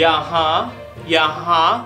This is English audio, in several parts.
Yeah-huh. Yeah-huh.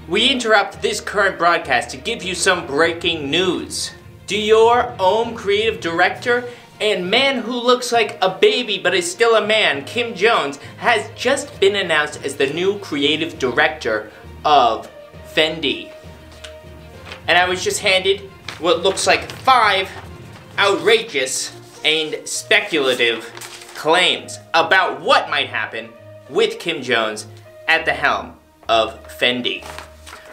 We interrupt this current broadcast to give you some breaking news. Dior own creative director and man who looks like a baby but is still a man, Kim Jones, has just been announced as the new creative director of Fendi. And I was just handed what looks like 5 outrageous and speculative claims about what might happen with Kim Jones at the helm of Fendi.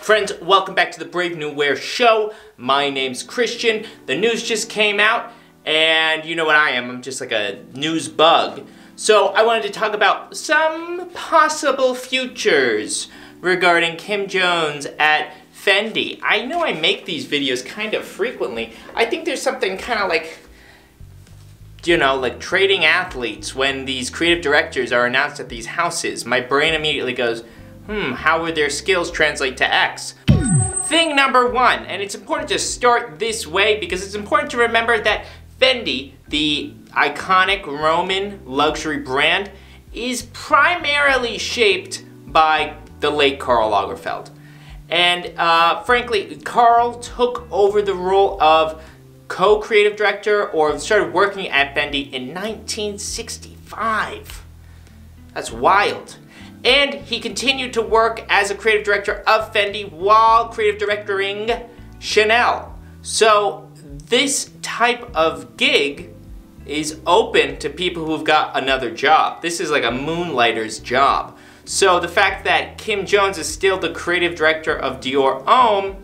Friends, welcome back to the Brave New Wear Show. My name's Christian. The news just came out, and you know what I am. I'm just like a news bug. So I wanted to talk about some possible futures regarding Kim Jones at Fendi. I know I make these videos kind of frequently. I think there's something kind of like, you know, like trading athletes when these creative directors are announced at these houses. My brain immediately goes, how would their skills translate to X? Thing number 1, and it's important to start this way because it's important to remember that Fendi, the iconic Roman luxury brand, is primarily shaped by the late Karl Lagerfeld. And frankly, Karl took over the role of co-creative director or started working at Fendi in 1965. That's wild. And he continued to work as a creative director of Fendi while creative directoring Chanel. So this type of gig is open to people who've got another job. This is like a moonlighter's job. So the fact that Kim Jones is still the creative director of Dior Homme,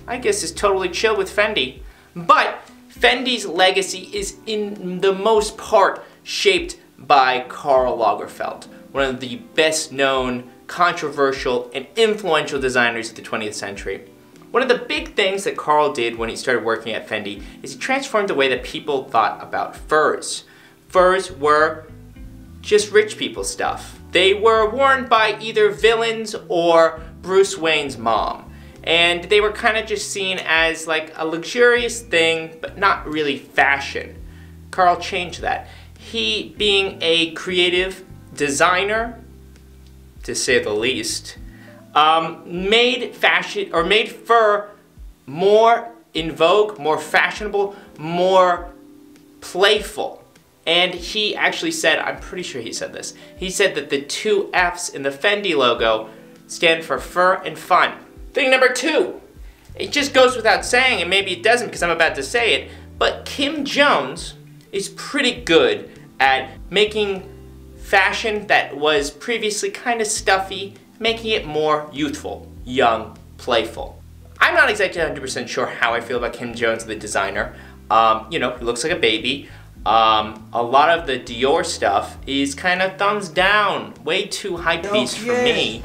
I guess is totally chill with Fendi. But Fendi's legacy is in the most part shaped by Karl Lagerfeld, one of the best known, controversial, and influential designers of the 20th century. One of the big things that Karl did when he started working at Fendi is he transformed the way that people thought about furs. Furs were just rich people stuff. They were worn by either villains or Bruce Wayne's mom. And they were kind of just seen as like a luxurious thing, but not really fashion. Karl changed that. He, being a creative designer, to say the least, made fur more in vogue, more fashionable, more playful. And he actually said, I'm pretty sure he said this, he said that the 2 F's in the Fendi logo stand for fur and fun. Thing number 2, it just goes without saying, and maybe it doesn't because I'm about to say it, but Kim Jones is pretty good at making fashion that was previously kind of stuffy, making it more youthful, young, playful. I'm not exactly 100% sure how I feel about Kim Jones, the designer. You know, he looks like a baby. A lot of the Dior stuff is kind of thumbs down, way too high-paced for me.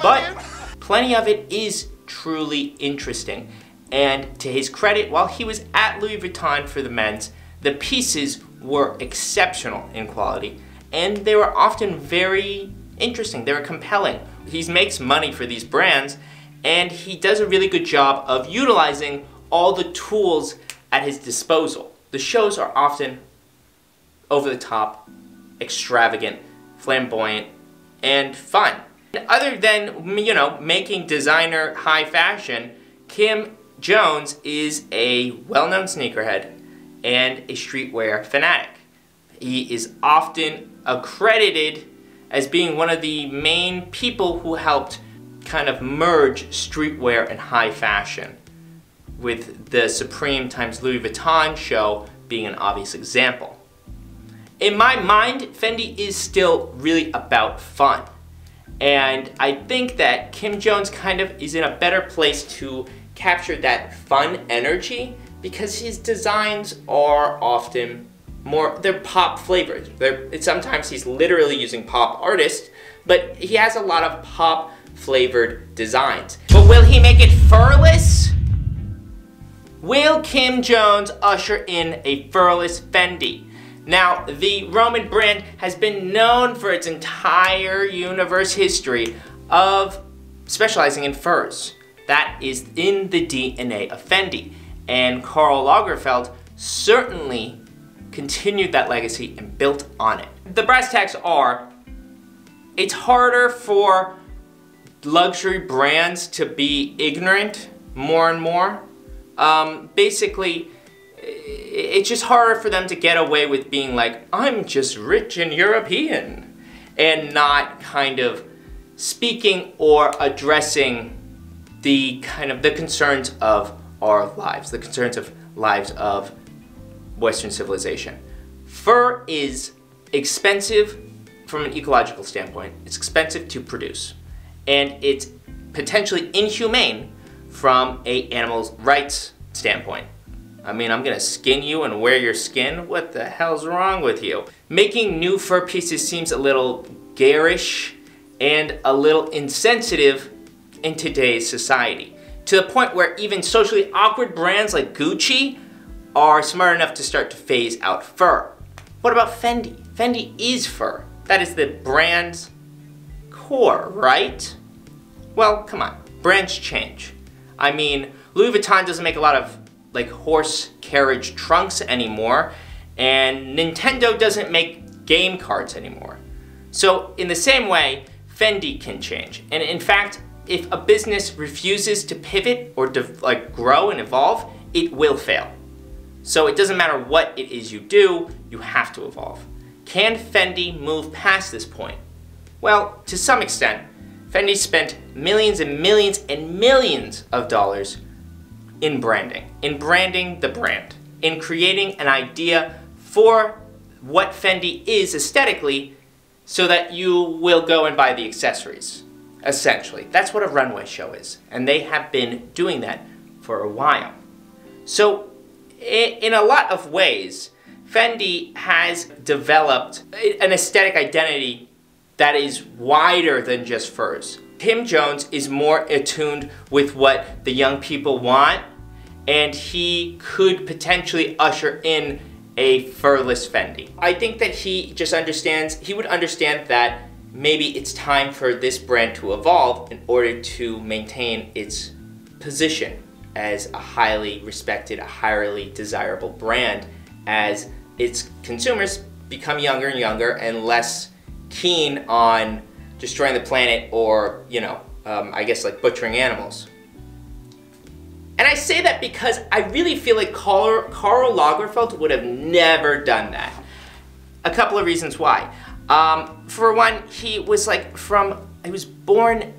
But plenty of it is truly interesting. And to his credit, while he was at Louis Vuitton for the men's, the pieces were exceptional in quality. And they were often very interesting, they were compelling. He makes money for these brands, and he does a really good job of utilizing all the tools at his disposal. The shows are often over the top, extravagant, flamboyant, and fun. Other than, you know, making designer high fashion, Kim Jones is a well-known sneakerhead and a streetwear fanatic. He is often accredited as being one of the main people who helped kind of merge streetwear and high fashion, with the Supreme times Louis Vuitton show being an obvious example. In my mind, Fendi is still really about fun. And I think that Kim Jones kind of is in a better place to capture that fun energy because his designs are often more, they're pop flavored. Sometimes he's literally using pop artists, but he has a lot of pop flavored designs. But will he make it furless? Will Kim Jones usher in a furless Fendi? Now, the Roman brand has been known for its entire universe history of specializing in furs. That is in the DNA of Fendi. And Karl Lagerfeld certainly continued that legacy and built on it. The brass tacks are, it's harder for luxury brands to be ignorant more and more. Basically, it's just harder for them to get away with being like, I'm just rich and European, and not kind of speaking or addressing the concerns of our lives, the concerns of lives of Western civilization. Fur is expensive from an ecological standpoint. It's expensive to produce, and it's potentially inhumane from an animal rights standpoint. I mean, I'm gonna skin you and wear your skin? What the hell's wrong with you? Making new fur pieces seems a little garish and a little insensitive in today's society, to the point where even socially awkward brands like Gucci are smart enough to start to phase out fur. What about Fendi? Fendi is fur. That is the brand's core, right? Well, come on, brands change. I mean, Louis Vuitton doesn't make a lot of like horse carriage trunks anymore, and Nintendo doesn't make game cards anymore. So in the same way, Fendi can change. And in fact, if a business refuses to pivot or to grow and evolve, it will fail. So it doesn't matter what it is you do, you have to evolve. Can Fendi move past this point? Well, to some extent. Fendi spent millions and millions and millions of dollars in branding the brand, in creating an idea for what Fendi is aesthetically, so that you will go and buy the accessories. Essentially, that's what a runway show is, and they have been doing that for a while. So in a lot of ways, Fendi has developed an aesthetic identity that is wider than just furs. Kim Jones is more attuned with what the young people want, and he could potentially usher in a furless Fendi. I think that he would understand that maybe it's time for this brand to evolve in order to maintain its position as a highly respected, a highly desirable brand, as its consumers become younger and younger and less keen on destroying the planet or, I guess like butchering animals. And I say that because I really feel like Karl Lagerfeld would have never done that. A couple of reasons why. For one, he was born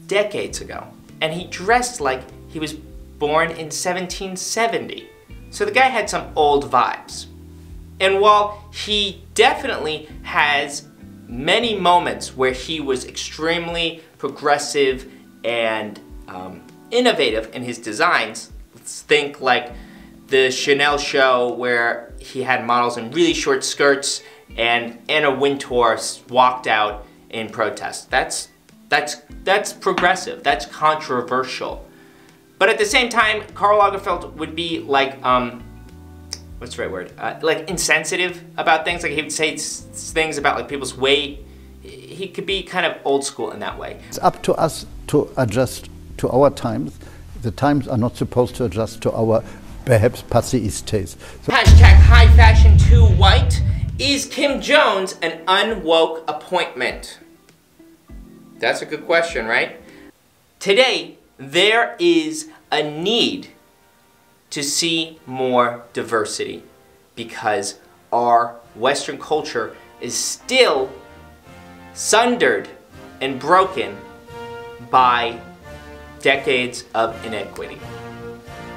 decades ago, and he dressed like he was born in 1770. So the guy had some old vibes. And while he definitely has many moments where he was extremely progressive and innovative in his designs, let's think like the Chanel show where he had models in really short skirts and Anna Wintour walked out in protest. That's progressive, that's controversial. But at the same time, Karl Lagerfeld would be like, what's the right word? Like insensitive about things. Like he would say things about like people's weight. He could be kind of old school in that way. It's up to us to adjust to our times. The times are not supposed to adjust to our perhaps passéist taste. So Hashtag high fashion too white. Is Kim Jones an unwoke appointment? That's a good question, right? Today, there is a need to see more diversity because our Western culture is still sundered and broken by decades of inequity,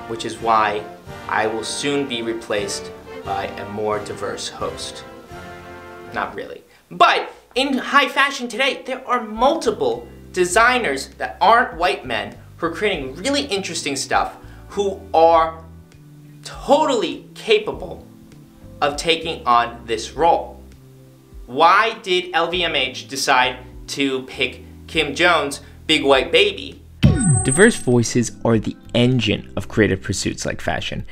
which is why I will soon be replaced by a more diverse host. Not really. But in high fashion today, there are multiple designers that aren't white men who are creating really interesting stuff, who are totally capable of taking on this role. Why did LVMH decide to pick Kim Jones, big white baby? Diverse voices are the engine of creative pursuits like fashion.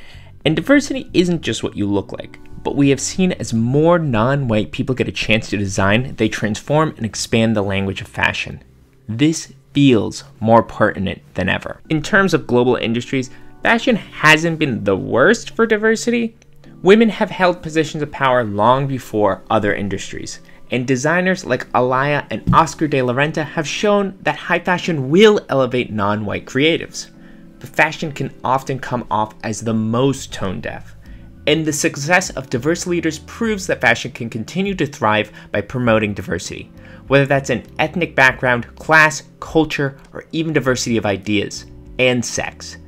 And diversity isn't just what you look like, but we have seen as more non-white people get a chance to design, they transform and expand the language of fashion. This feels more pertinent than ever. In terms of global industries, fashion hasn't been the worst for diversity. Women have held positions of power long before other industries, And designers like Alaya and Oscar de la Renta have shown that high fashion will elevate non-white creatives. But fashion can often come off as the most tone-deaf. And the success of diverse leaders proves that fashion can continue to thrive by promoting diversity, whether that's in ethnic background, class, culture, or even diversity of ideas and sex.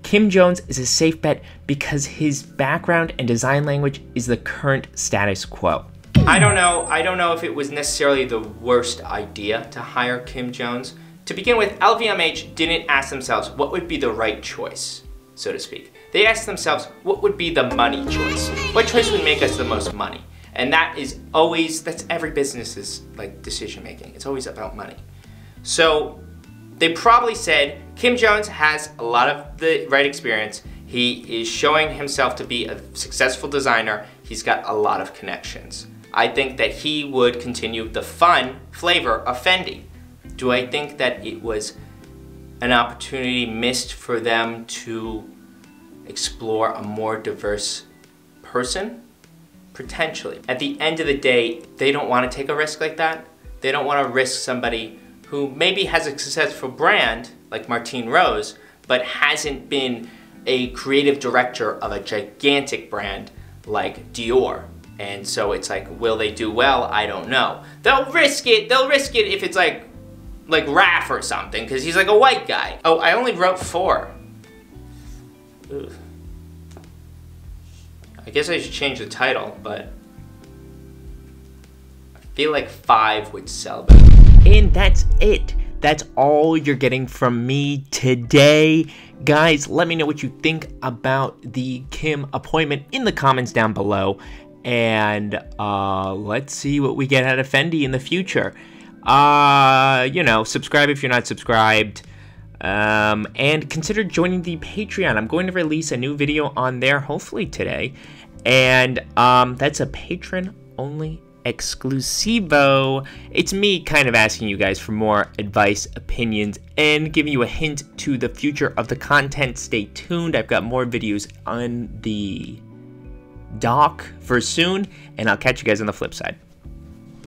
Kim Jones is a safe bet because his background and design language is the current status quo. I don't know if it was necessarily the worst idea to hire Kim Jones. To begin with, LVMH didn't ask themselves what would be the right choice, so to speak. They asked themselves what would be the money choice. What choice would make us the most money? And that's every business's like decision making. It's always about money. So they probably said, Kim Jones has a lot of the right experience. He is showing himself to be a successful designer. He's got a lot of connections. I think that he would continue the fun flavor of Fendi. Do I think that it was an opportunity missed for them to explore a more diverse person? Potentially. At the end of the day, they don't want to take a risk like that. They don't want to risk somebody who maybe has a successful brand, like Martine Rose, but hasn't been a creative director of a gigantic brand like Dior. And so it's like, will they do well? I don't know. They'll risk it if it's like Raf or something, because he's like a white guy. Oh, I only wrote 4. Ugh. I guess I should change the title, but I feel like 5 would sell better. And that's it. That's all you're getting from me today. Guys, let me know what you think about the Kim appointment in the comments down below. And let's see what we get out of Fendi in the future. Subscribe if you're not subscribed. And consider joining the Patreon. I'm going to release a new video on there, hopefully today. And that's a patron-only exclusivo. It's me kind of asking you guys for more advice, opinions, and giving you a hint to the future of the content. Stay tuned. I've got more videos on the dock for soon, and I'll catch you guys on the flip side.